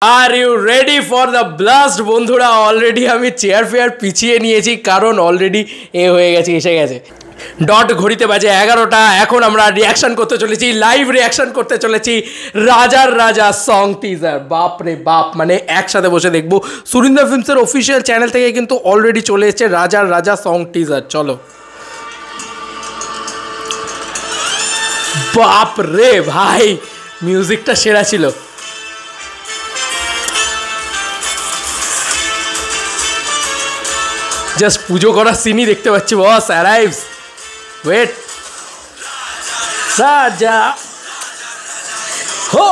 R you ready for the blast বন্ধুরা? Already আমি chair ফেয়ার পিছিয়ে নিয়েছি, কারণ অলরেডি হয়ে গেছে, এসে গেছে। ডট ঘড়িতে বাজে 11টা। এখন আমরা রিয়াকশন করতে চলেছি, লাইভ রিয়াকশন করতে চলেছি রাজার রাজা সং টিজার। বাপ রে বাপ, মানে একসাথে বসে দেখবো। সুরিন্দর ফিল্মসের অফিসিয়াল চ্যানেল থেকে কিন্তু অলরেডি চলে এসেছে রাজার রাজা সং টিজার। চলো, বাপ রে ভাই, মিউজিকটা সেরা ছিল। জাস্ট পুজো করার সিনই দেখতে পাচ্ছি। বস অ্যারাইভস, ওয়েট। রাজা হো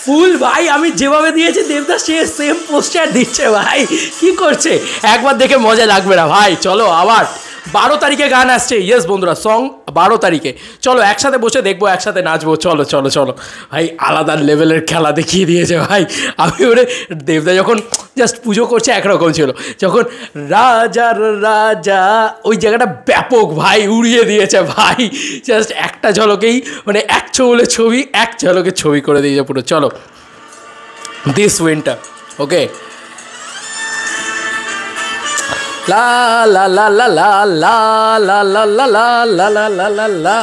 ফুল ভাই, আমি যেভাবে দিয়েছি দেবদাস সে সেম পোস্টার দিচ্ছে ভাই। কি করছে? একবার দেখে মজা লাগবে না ভাই। চলো আবার 12 তারিখে গান আসছে। ইয়েস বন্ধুরা, সং 12 তারিখে। চলো একসাথে বসে দেখবো, একসাথে নাচবো। চলো চলো চলো ভাই, আলাদা লেভেলের খেলা দেখিয়ে দিয়েছে ভাই। আমি ওরে দেবদা যখন জাস্ট পুজো করছে একরকম ছিল, যখন রাজার রাজা ওই জায়গাটা ব্যাপক ভাই উড়িয়ে দিয়েছে ভাই। জাস্ট একটা ঝলকেই মানে এক ছবলে ছবি, এক ঝলকে ছবি করে দিয়েছে পুরো। চলো, this winter, okay. La la la la la la la la la la la la la la la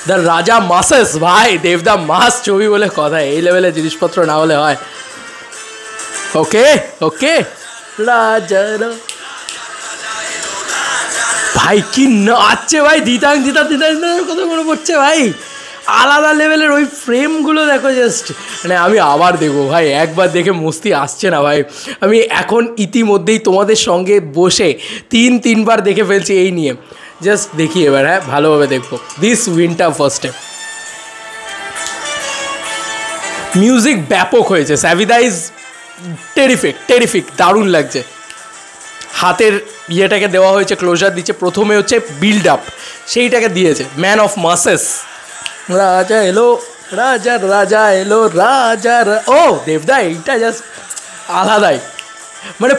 the রাজা মাসেস ভাই, দেবদা মাস ছবি বলে কথা। এই লেভেলের জিনিসপত্র না হলে হয়। ওকে ওকে, রাজা ভাই কি নাচছে ভাই, দিতাং দিতাং দিতাং কথা মনে পড়ছে ভাই। আলাদা লেভেলের ওই ফ্রেমগুলো দেখো জাস্ট, মানে আমি আবার দেখবো ভাই। একবার দেখে মস্তি আসছে না ভাই। আমি এখন ইতিমধ্যেই তোমাদের সঙ্গে বসে 3-3বার দেখে ফেলছি এই নিয়ে। জাস্ট দেখি এবার, হ্যাঁ ভালোভাবে দেখবো। দিস উইন্টার ফার্স্টে মিউজিক ব্যাপক হয়েছে। সাবিদা ইজ টেরিফিক টেরিফিক, দারুণ লাগছে। হাতের ইয়েটাকে দেওয়া হয়েছে, ক্লোজার দিচ্ছে। প্রথমে হচ্ছে বিল্ড আপ, সেইটাকে দিয়েছে। ম্যান অফ মাসেস, রাজা এলো, রাজার রাজা এলো, রাজার। ও দেবদা এইটা জাস্ট আলাদাই, মানে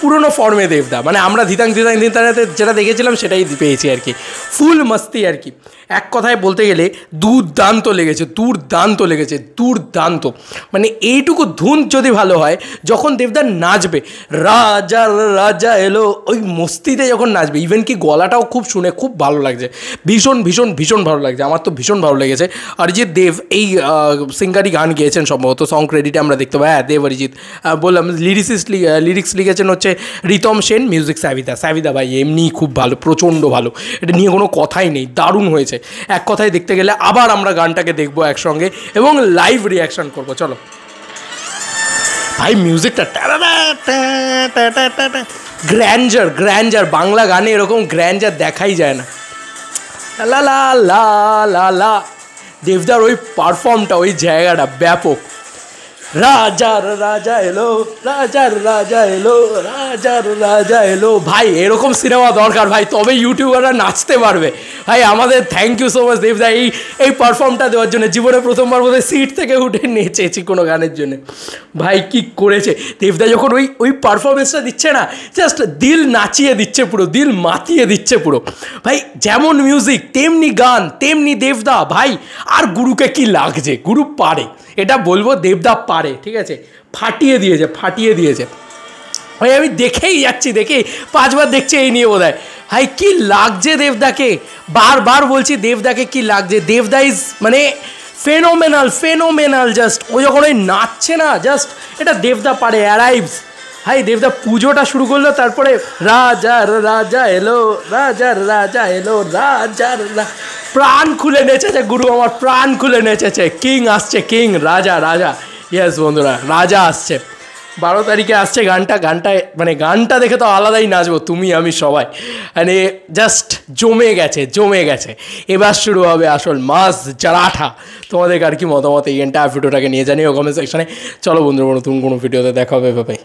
পুরোনো ফর্মে দেবদা। মানে আমরা ধিতাং ধিতাং ধিতাংতে যেটা দেখেছিলাম সেটাই পেয়েছি আর কি। ফুল মস্তি আর কি। এক কথায় বলতে গেলে দুর্দান্ত লেগেছে, দুর্দান্ত লেগেছে, দুর্দান্ত। মানে এইটুকু ধুন যদি ভালো হয়, যখন দেবদা নাচবে রাজার রাজা এলো, ওই মস্তিতে যখন নাচবে, ইভেন কি গলাটাও খুব শুনে খুব ভালো লাগছে। ভীষণ ভীষণ ভীষণ ভালো লাগছে, আমার তো ভীষণ ভালো লেগেছে। অরিজিৎ দেব এই সিঙ্গারই গান গিয়েছেন সম্ভবত, সং ক্রেডিটে আমরা দেখতে পাই। হ্যাঁ দেব অরিজিৎ। বললাম লিরিক্স লিখেছেন হচ্ছে রিতম সেন, মিউজিক সাবিদা ভাই এমনিই খুব ভালো, প্রচণ্ড ভালো। এটা নিয়ে কোনো কথাই নেই, দারুণ হয়েছে। এক কথায় দেখতে গেলে আবার আমরা গানটাকে দেখবো একসঙ্গে এবং লাইভ রিয়াকশন করবো। চলো ভাই, মিউজিকটা গ্র্যান্ডার গ্র্যান্ডার, বাংলা গানে এরকম গ্র্যান্ডার দেখাই যায় না। লা লা লা লা লা, দেবদার ওই পারফর্মটা, ওই জায়গাটা ব্যাপক। রাজার রাজা এলো, রাজার রাজা এলো, রাজার রাজা এলো। ভাই এরকম সিনেমা দরকার ভাই, তবে ইউটিউবাররা নাচতে পারবে ভাই। আমাদের থ্যাংক ইউ সো মাচ দেবদা এই পারফর্মটা দেওয়ার জন্য। জীবনে প্রথমবার বোধহয় সিট থেকে উঠে নেচেছি কোনো গানের জন্য। ভাই কি করেছে দেবদা, যখন ওই পারফরমেন্সটা দিচ্ছে না, জাস্ট দিল নাচিয়ে দিচ্ছে পুরো, দিল মাতিয়ে দিচ্ছে পুরো ভাই। যেমন মিউজিক তেমনি গান, তেমনি দেবদা ভাই। আর গুরুকে কি লাগছে, গুরু পারে, এটা বলবো দেবদা পারে, ঠিক আছে। ফাটিয়ে দিয়েছে, ফাটিয়ে দিয়েছে ভাই। আমি দেখেই যাচ্ছি, দেখে 5বার দেখছি এই নিয়ে বোধহয়। ভাই কি লাগছে দেবদাকে, বারবার বলছি দেবদাকে কি লাগছে। দেবদা ইজ মানে ফেনোমেনাল ফেনোমেনাল। জাস্ট ও যখন ওই নাচছে না, জাস্ট এটা দেবদা পারে। অ্যারাইভস ভাই, দেবদা পুজোটা শুরু করলো, তারপরে রাজার রাজা এলো, রাজার রাজা এলো, রাজার প্রাণ খুলে নেচেছে গুরু আমার, প্রাণ খুলে নেচেছে। কিং আসছে, কিং, রাজা রাজা। ইয়েস বন্ধুরা, রাজা আসছে। 12 তারিখে আসছে গানটা। মানে গানটা দেখে তো আলাদাই নাচবো, তুমি আমি সবাই। মানে জাস্ট জমে গেছে, জমে গেছে। এবার শুরু হবে আসল মাস জারাঠা। তোমাদের আর কি মতামত এই এন্টায়ার ভিডিওটাকে নিয়ে জানিও কমেন্ট সেকশনে। চলো বন্ধুরা, নতুন কোনো ভিডিওতে দেখা হবে, বাই।